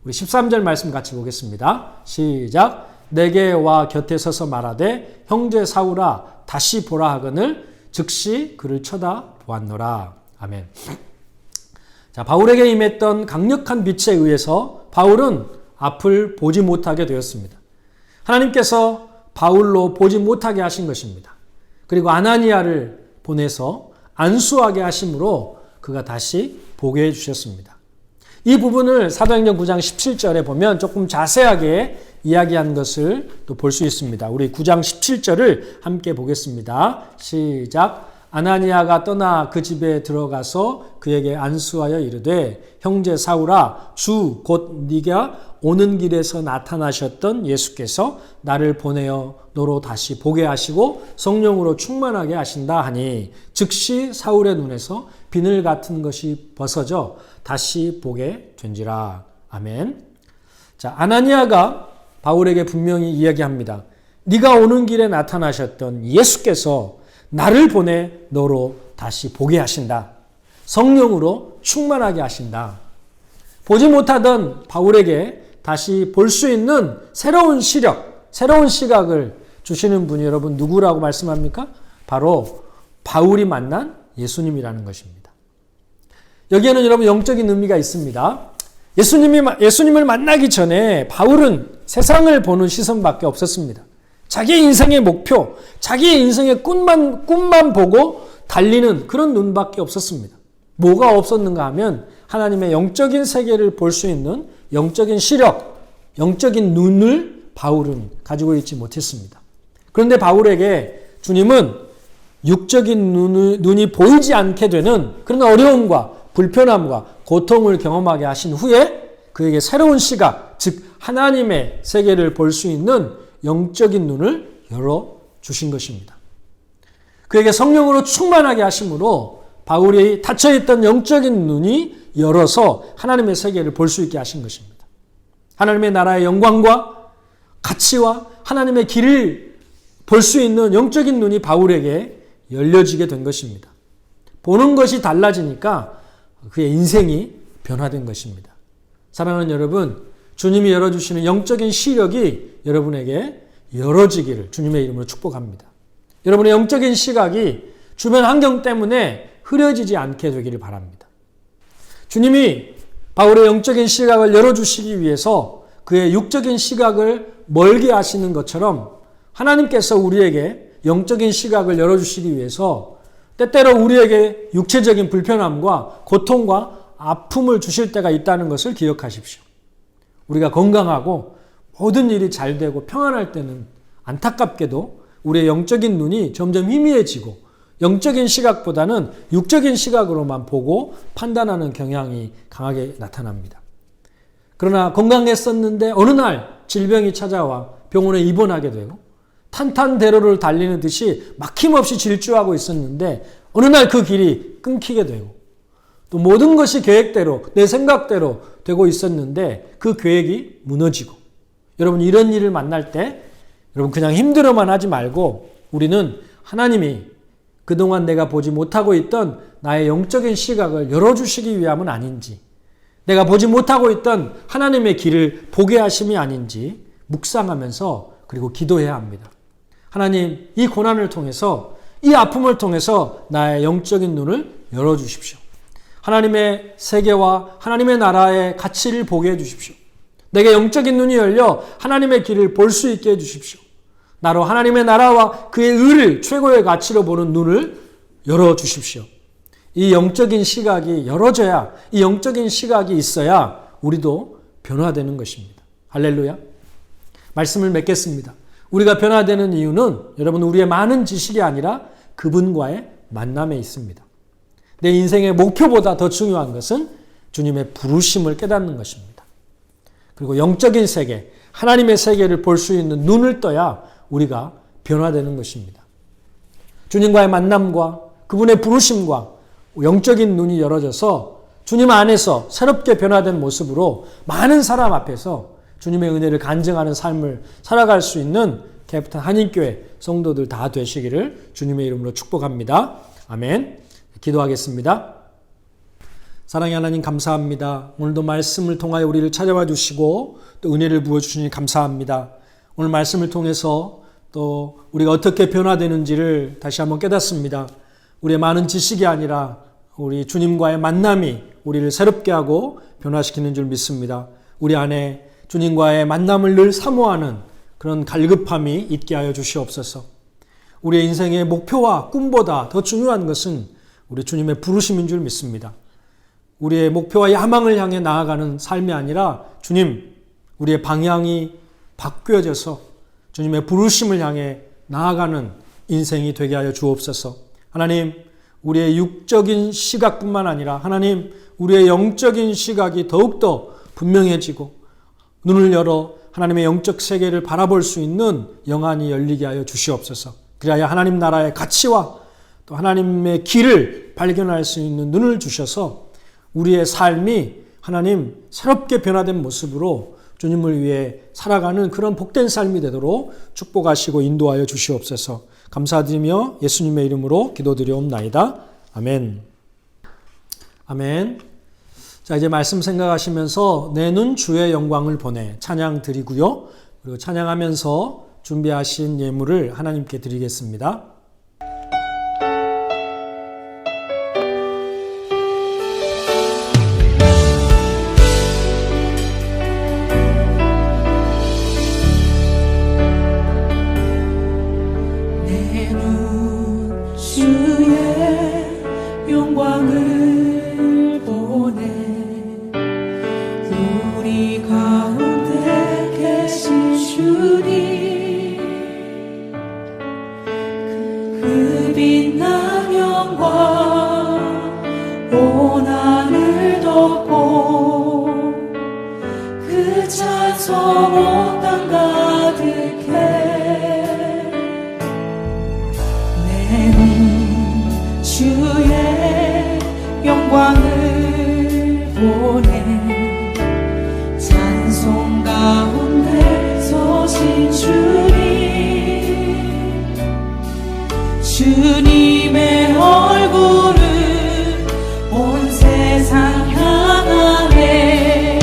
우리 13절 말씀 같이 보겠습니다. 시작. 내게 와 곁에 서서 말하되 형제 사울아 다시 보라 하거늘 즉시 그를 쳐다보았노라. 아멘. 자, 바울에게 임했던 강력한 빛에 의해서 바울은 앞을 보지 못하게 되었습니다. 하나님께서 바울로 보지 못하게 하신 것입니다. 그리고 아나니아를 보내서 안수하게 하심으로 그가 다시 보게 해주셨습니다. 이 부분을 사도행전 9장 17절에 보면 조금 자세하게 이야기한 것을 또 볼 수 있습니다. 우리 9장 17절을 함께 보겠습니다. 시작. 아나니아가 떠나 그 집에 들어가서 그에게 안수하여 이르되 형제 사울아 주 곧 네가 오는 길에서 나타나셨던 예수께서 나를 보내어 너로 다시 보게 하시고 성령으로 충만하게 하신다 하니 즉시 사울의 눈에서 비늘 같은 것이 벗어져 다시 보게 된지라. 아멘. 자, 아나니아가 바울에게 분명히 이야기합니다. 네가 오는 길에 나타나셨던 예수께서 나를 보내 너로 다시 보게 하신다. 성령으로 충만하게 하신다. 보지 못하던 바울에게 다시 볼 수 있는 새로운 시력, 새로운 시각을 주시는 분이 여러분 누구라고 말씀합니까? 바로 바울이 만난 예수님이라는 것입니다. 여기에는 여러분 영적인 의미가 있습니다. 예수님을 만나기 전에 바울은 세상을 보는 시선밖에 없었습니다. 자기의 인생의 목표, 자기의 인생의 꿈만 보고 달리는 그런 눈밖에 없었습니다. 뭐가 없었는가 하면 하나님의 영적인 세계를 볼 수 있는 영적인 시력, 영적인 눈을 바울은 가지고 있지 못했습니다. 그런데 바울에게 주님은 육적인 눈이 보이지 않게 되는 그런 어려움과 불편함과 고통을 경험하게 하신 후에 그에게 새로운 시각, 즉 하나님의 세계를 볼 수 있는 영적인 눈을 열어주신 것입니다. 그에게 성령으로 충만하게 하심으로 바울이 닫혀있던 영적인 눈이 열어서 하나님의 세계를 볼 수 있게 하신 것입니다. 하나님의 나라의 영광과 가치와 하나님의 길을 볼 수 있는 영적인 눈이 바울에게 열려지게 된 것입니다. 보는 것이 달라지니까 그의 인생이 변화된 것입니다. 사랑하는 여러분, 주님이 열어주시는 영적인 시력이 여러분에게 열어지기를 주님의 이름으로 축복합니다. 여러분의 영적인 시각이 주변 환경 때문에 흐려지지 않게 되기를 바랍니다. 주님이 바울의 영적인 시각을 열어주시기 위해서 그의 육적인 시각을 멀게 하시는 것처럼 하나님께서 우리에게 영적인 시각을 열어주시기 위해서 때때로 우리에게 육체적인 불편함과 고통과 아픔을 주실 때가 있다는 것을 기억하십시오. 우리가 건강하고 모든 일이 잘 되고 평안할 때는 안타깝게도 우리의 영적인 눈이 점점 희미해지고 영적인 시각보다는 육적인 시각으로만 보고 판단하는 경향이 강하게 나타납니다. 그러나 건강했었는데 어느 날 질병이 찾아와 병원에 입원하게 되고 탄탄대로를 달리는 듯이 막힘없이 질주하고 있었는데 어느 날 그 길이 끊기게 되고 또 모든 것이 계획대로 내 생각대로 되고 있었는데 그 계획이 무너지고 여러분 이런 일을 만날 때 여러분 그냥 힘들어만 하지 말고 우리는 하나님이 그동안 내가 보지 못하고 있던 나의 영적인 시각을 열어주시기 위함은 아닌지 내가 보지 못하고 있던 하나님의 길을 보게 하심이 아닌지 묵상하면서 그리고 기도해야 합니다. 하나님 이 고난을 통해서 이 아픔을 통해서 나의 영적인 눈을 열어주십시오. 하나님의 세계와 하나님의 나라의 가치를 보게 해주십시오. 내게 영적인 눈이 열려 하나님의 길을 볼 수 있게 해주십시오. 나로 하나님의 나라와 그의 의를 최고의 가치로 보는 눈을 열어주십시오. 이 영적인 시각이 열어져야 이 영적인 시각이 있어야 우리도 변화되는 것입니다. 할렐루야. 말씀을 맺겠습니다. 우리가 변화되는 이유는 여러분 우리의 많은 지식이 아니라 그분과의 만남에 있습니다. 내 인생의 목표보다 더 중요한 것은 주님의 부르심을 깨닫는 것입니다. 그리고 영적인 세계, 하나님의 세계를 볼 수 있는 눈을 떠야 우리가 변화되는 것입니다. 주님과의 만남과 그분의 부르심과 영적인 눈이 열어져서 주님 안에서 새롭게 변화된 모습으로 많은 사람 앞에서 주님의 은혜를 간증하는 삶을 살아갈 수 있는 개부탄 한인교회 성도들 다 되시기를 주님의 이름으로 축복합니다. 아멘. 기도하겠습니다. 사랑의 하나님 감사합니다. 오늘도 말씀을 통하여 우리를 찾아와 주시고 또 은혜를 부어주시니 감사합니다. 오늘 말씀을 통해서 또 우리가 어떻게 변화되는지를 다시 한번 깨닫습니다. 우리의 많은 지식이 아니라 우리 주님과의 만남이 우리를 새롭게 하고 변화시키는 줄 믿습니다. 우리 안에 주님과의 만남을 늘 사모하는 그런 갈급함이 있게 하여 주시옵소서. 우리의 인생의 목표와 꿈보다 더 중요한 것은 우리 주님의 부르심인 줄 믿습니다. 우리의 목표와 야망을 향해 나아가는 삶이 아니라 주님, 우리의 방향이 바뀌어져서 주님의 부르심을 향해 나아가는 인생이 되게 하여 주옵소서. 하나님, 우리의 육적인 시각뿐만 아니라 하나님, 우리의 영적인 시각이 더욱더 분명해지고 눈을 열어 하나님의 영적 세계를 바라볼 수 있는 영안이 열리게 하여 주시옵소서. 그래야 하나님 나라의 가치와 또 하나님의 길을 발견할 수 있는 눈을 주셔서 우리의 삶이 하나님 새롭게 변화된 모습으로 주님을 위해 살아가는 그런 복된 삶이 되도록 축복하시고 인도하여 주시옵소서. 감사드리며 예수님의 이름으로 기도드리옵나이다. 아멘. 아멘. 자, 이제 말씀 생각하시면서 내 눈 주의 영광을 보내 찬양 드리고요. 그리고 찬양하면서 준비하신 예물을 하나님께 드리겠습니다. 주님의 얼굴을 온 세상 향하네.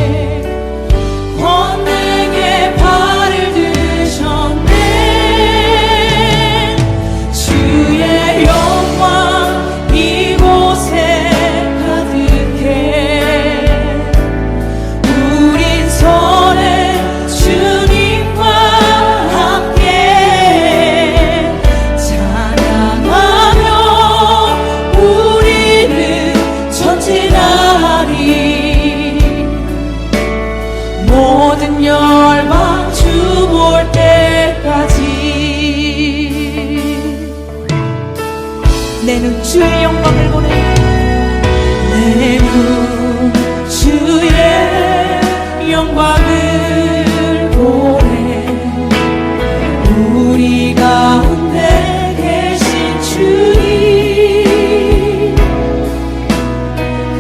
권내게 발을 드셨네. 내 눈 주의 영광을 보내 내 눈 주의 영광을 보내 우리 가운데 계신 주님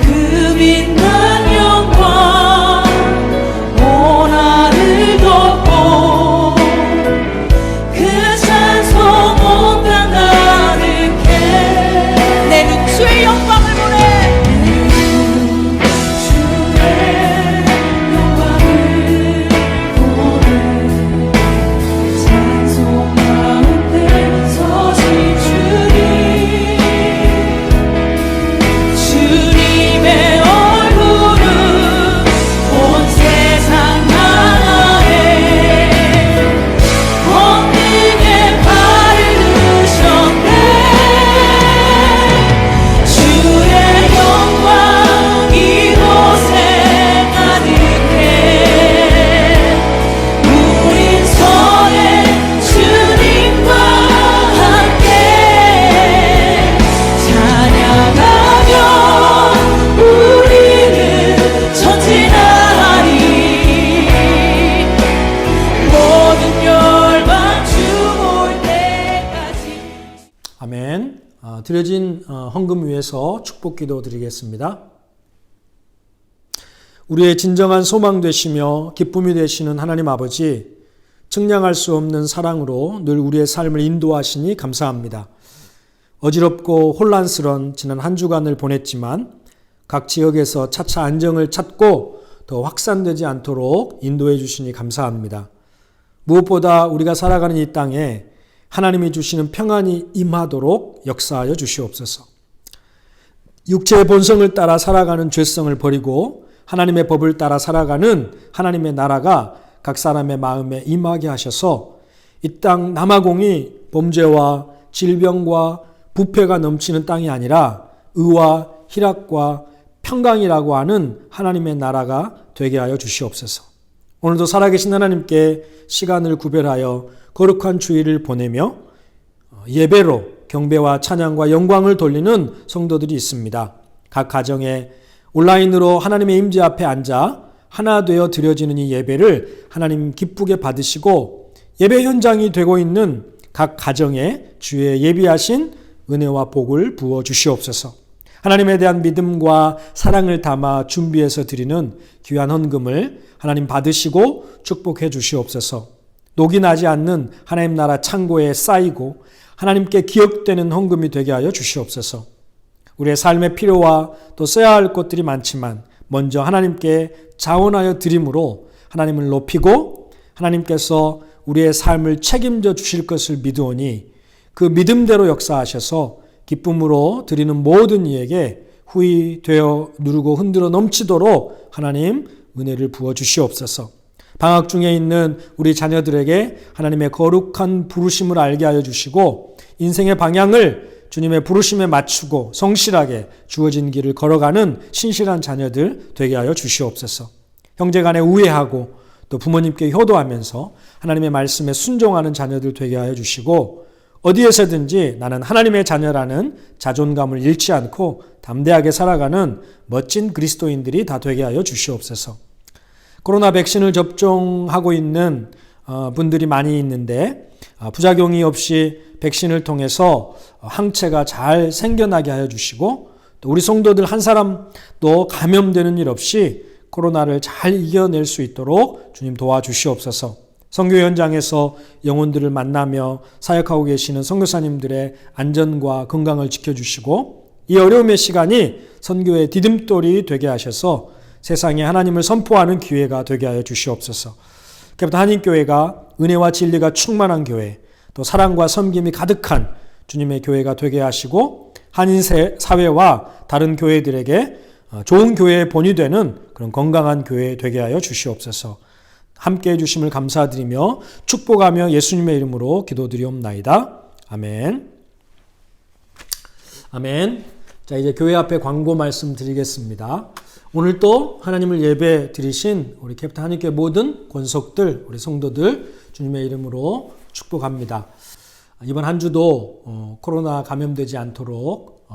그 빛난 영광 온 하늘 덮고 그 찬송 온 땅 가득해 내 눈 주의 영광을 보내 아멘. 드려진 헌금 위해서 축복 기도 드리겠습니다. 우리의 진정한 소망 되시며 기쁨이 되시는 하나님 아버지, 측량할 수 없는 사랑으로 늘 우리의 삶을 인도하시니 감사합니다. 어지럽고 혼란스러운 지난 한 주간을 보냈지만 각 지역에서 차차 안정을 찾고 더 확산되지 않도록 인도해 주시니 감사합니다. 무엇보다 우리가 살아가는 이 땅에 하나님이 주시는 평안이 임하도록 역사하여 주시옵소서. 육체의 본성을 따라 살아가는 죄성을 버리고 하나님의 법을 따라 살아가는 하나님의 나라가 각 사람의 마음에 임하게 하셔서 이 땅 남아공이 범죄와 질병과 부패가 넘치는 땅이 아니라 의와 희락과 평강이라고 하는 하나님의 나라가 되게 하여 주시옵소서. 오늘도 살아계신 하나님께 시간을 구별하여 거룩한 주일을 보내며 예배로 경배와 찬양과 영광을 돌리는 성도들이 있습니다. 각 가정에 온라인으로 하나님의 임재 앞에 앉아 하나 되어 드려지는 이 예배를 하나님 기쁘게 받으시고 예배 현장이 되고 있는 각 가정에 주의 예비하신 은혜와 복을 부어 주시옵소서. 하나님에 대한 믿음과 사랑을 담아 준비해서 드리는 귀한 헌금을 하나님 받으시고 축복해 주시옵소서. 녹이 나지 않는 하나님 나라 창고에 쌓이고 하나님께 기억되는 헌금이 되게 하여 주시옵소서. 우리의 삶의 필요와 또 써야 할 것들이 많지만 먼저 하나님께 자원하여 드림으로 하나님을 높이고 하나님께서 우리의 삶을 책임져 주실 것을 믿으오니 그 믿음대로 역사하셔서 기쁨으로 드리는 모든 이에게 후히 되어 누르고 흔들어 넘치도록 하나님 은혜를 부어 주시옵소서. 방학 중에 있는 우리 자녀들에게 하나님의 거룩한 부르심을 알게 하여 주시고 인생의 방향을 주님의 부르심에 맞추고 성실하게 주어진 길을 걸어가는 신실한 자녀들 되게 하여 주시옵소서. 형제간에 우애하고 또 부모님께 효도하면서 하나님의 말씀에 순종하는 자녀들 되게 하여 주시고 어디에서든지 나는 하나님의 자녀라는 자존감을 잃지 않고 담대하게 살아가는 멋진 그리스도인들이 다 되게 하여 주시옵소서. 코로나 백신을 접종하고 있는 분들이 많이 있는데 부작용이 없이 백신을 통해서 항체가 잘 생겨나게 하여 주시고 또 우리 성도들 한 사람도 감염되는 일 없이 코로나를 잘 이겨낼 수 있도록 주님 도와주시옵소서. 선교 현장에서 영혼들을 만나며 사역하고 계시는 선교사님들의 안전과 건강을 지켜주시고 이 어려움의 시간이 선교의 디딤돌이 되게 하셔서 세상에 하나님을 선포하는 기회가 되게 하여 주시옵소서. 그부터 한인교회가 은혜와 진리가 충만한 교회, 또 사랑과 섬김이 가득한 주님의 교회가 되게 하시고 한인 사회와 다른 교회들에게 좋은 교회의 본이 되는 그런 건강한 교회 되게 하여 주시옵소서. 함께해 주심을 감사드리며 축복하며 예수님의 이름으로 기도드리옵나이다. 아멘. 아멘. 자, 이제 교회 앞에 광고 말씀 드리겠습니다. 오늘 또 하나님을 예배 드리신 우리 캡틴 한인교회 모든 권속들, 우리 성도들 주님의 이름으로 축복합니다. 이번 한 주도 코로나 감염되지 않도록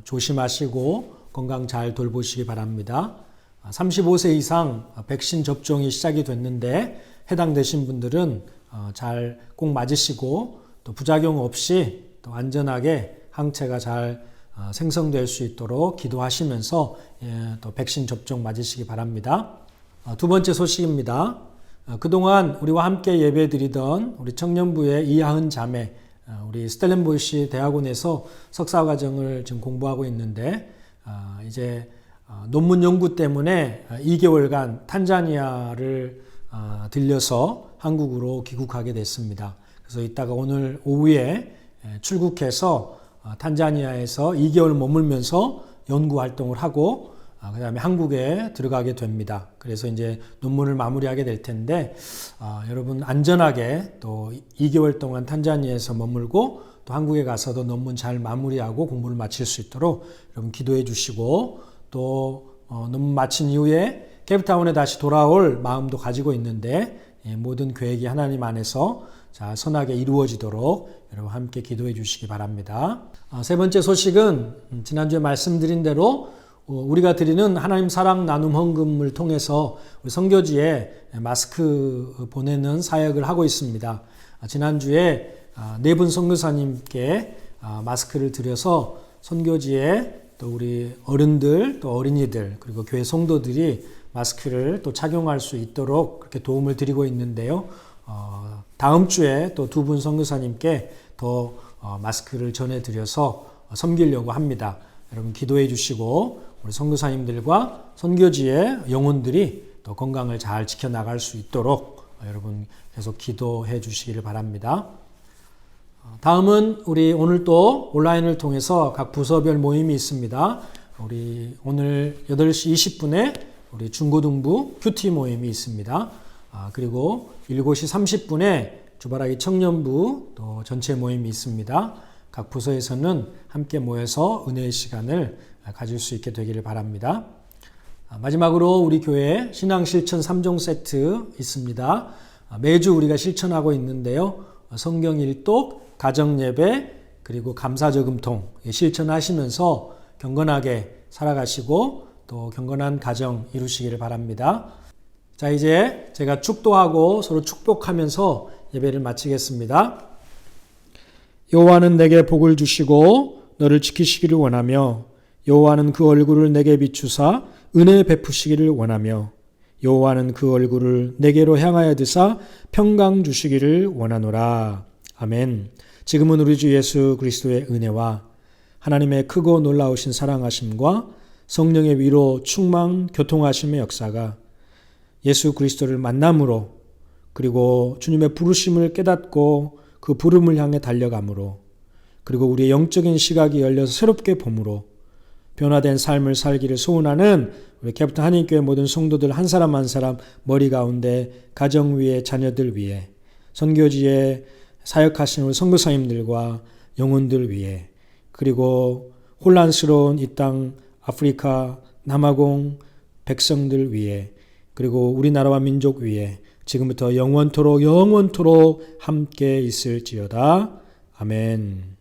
조심하시고 건강 잘 돌보시기 바랍니다. 35세 이상 백신 접종이 시작이 됐는데 해당되신 분들은 잘 꼭 맞으시고 또 부작용 없이 또 안전하게 항체가 잘 생성될 수 있도록 기도하시면서 또 백신 접종 맞으시기 바랍니다. 두 번째 소식입니다. 그동안 우리와 함께 예배드리던 우리 청년부의 이하은 자매, 우리 스텔렌보이시 대학원에서 석사과정을 지금 공부하고 있는데 이제 논문 연구 때문에 2개월간 탄자니아를 들려서 한국으로 귀국하게 됐습니다. 그래서 이따가 오늘 오후에 출국해서 탄자니아에서 2개월 머물면서 연구 활동을 하고 그 다음에 한국에 들어가게 됩니다. 그래서 이제 논문을 마무리하게 될 텐데 여러분 안전하게 또 2개월 동안 탄자니아에서 머물고 또 한국에 가서도 논문 잘 마무리하고 공부를 마칠 수 있도록 여러분 기도해 주시고 또 논문 마친 이후에 케이프타운에 다시 돌아올 마음도 가지고 있는데 모든 계획이 하나님 안에서 잘 선하게 이루어지도록 여러분 함께 기도해 주시기 바랍니다. 세 번째 소식은 지난주에 말씀드린 대로 우리가 드리는 하나님 사랑 나눔 헌금을 통해서 우리 선교지에 마스크 보내는 사역을 하고 있습니다. 지난주에 4분 선교사님께 마스크를 드려서 선교지에 또 우리 어른들 또 어린이들 그리고 교회 성도들이 마스크를 또 착용할 수 있도록 그렇게 도움을 드리고 있는데요. 다음 주에 또 2분 선교사님께 더 마스크를 전해드려서 섬기려고 합니다. 여러분 기도해 주시고 우리 선교사님들과 선교지의 영혼들이 또 건강을 잘 지켜나갈 수 있도록 여러분 계속 기도해 주시기를 바랍니다. 다음은 우리 오늘 또 온라인을 통해서 각 부서별 모임이 있습니다. 우리 오늘 8시 20분에 우리 중고등부 큐티 모임이 있습니다. 그리고 7시 30분에 주바라기 청년부 또 전체 모임이 있습니다. 각 부서에서는 함께 모여서 은혜의 시간을 가질 수 있게 되기를 바랍니다. 마지막으로 우리 교회 신앙실천 3종 세트 있습니다. 매주 우리가 실천하고 있는데요. 성경 일독, 가정예배, 그리고 감사저금통 실천하시면서 경건하게 살아가시고 또 경건한 가정 이루시기를 바랍니다. 자, 이제 제가 축도하고 서로 축복하면서 예배를 마치겠습니다. 여호와는 내게 복을 주시고 너를 지키시기를 원하며 여호와는 그 얼굴을 내게 비추사 은혜 베푸시기를 원하며 여호와는 그 얼굴을 내게로 향하여 드사 평강 주시기를 원하노라. 아멘. 지금은 우리 주 예수 그리스도의 은혜와 하나님의 크고 놀라우신 사랑하심과 성령의 위로 충만 교통하심의 역사가 예수 그리스도를 만남으로 그리고 주님의 부르심을 깨닫고 그 부름을 향해 달려감으로 그리고 우리의 영적인 시각이 열려서 새롭게 봄으로 변화된 삶을 살기를 소원하는 우리 캐프턴 한인교회 모든 성도들 한 사람 한 사람 머리 가운데 가정 위에 자녀들 위에 선교지에 사역하시는 우리 선교사님들과 영혼들 위에 그리고 혼란스러운 이 땅 아프리카 남아공 백성들 위에 그리고 우리나라와 민족 위에 지금부터 영원토록 함께 있을지어다. 아멘.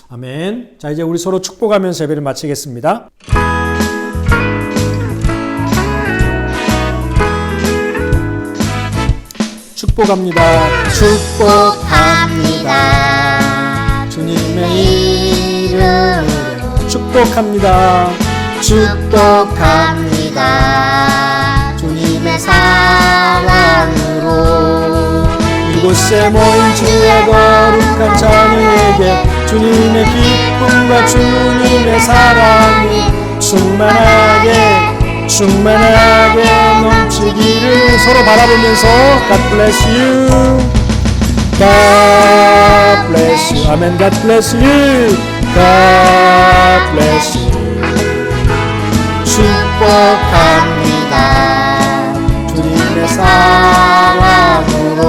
아멘. 자, 이제 우리 서로 축복하면서 예배를 마치겠습니다. 축복합니다. 축복합니다. 주님의 이름으로 축복합니다. 축복합니다. 주님의 사랑으로 이곳에 모인 주의 거룩한 자녀에게 주님의 기쁨과 주님의 사랑이 충만하게 넘치기를 서로 바라보면서 God bless you. God bless you. 아멘. God bless you. God bless you. 축복합니다. 주님의 사랑으로.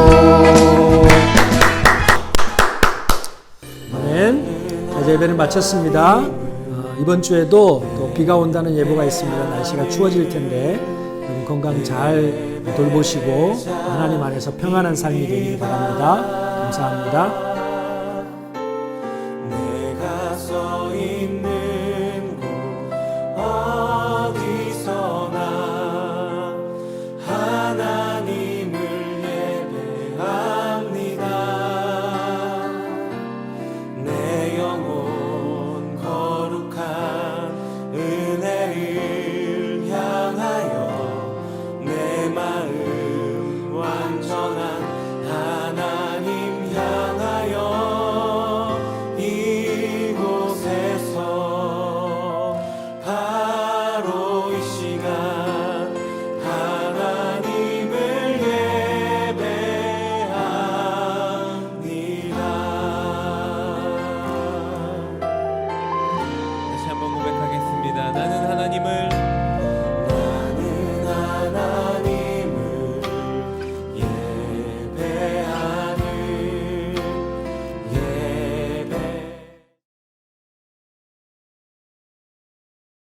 아멘. 자, 이제 예배를 마쳤습니다. 이번 주에도 또 비가 온다는 예보가 있습니다. 날씨가 추워질 텐데 건강 잘 돌보시고 하나님 안에서 평안한 삶이 되기를 바랍니다. 감사합니다.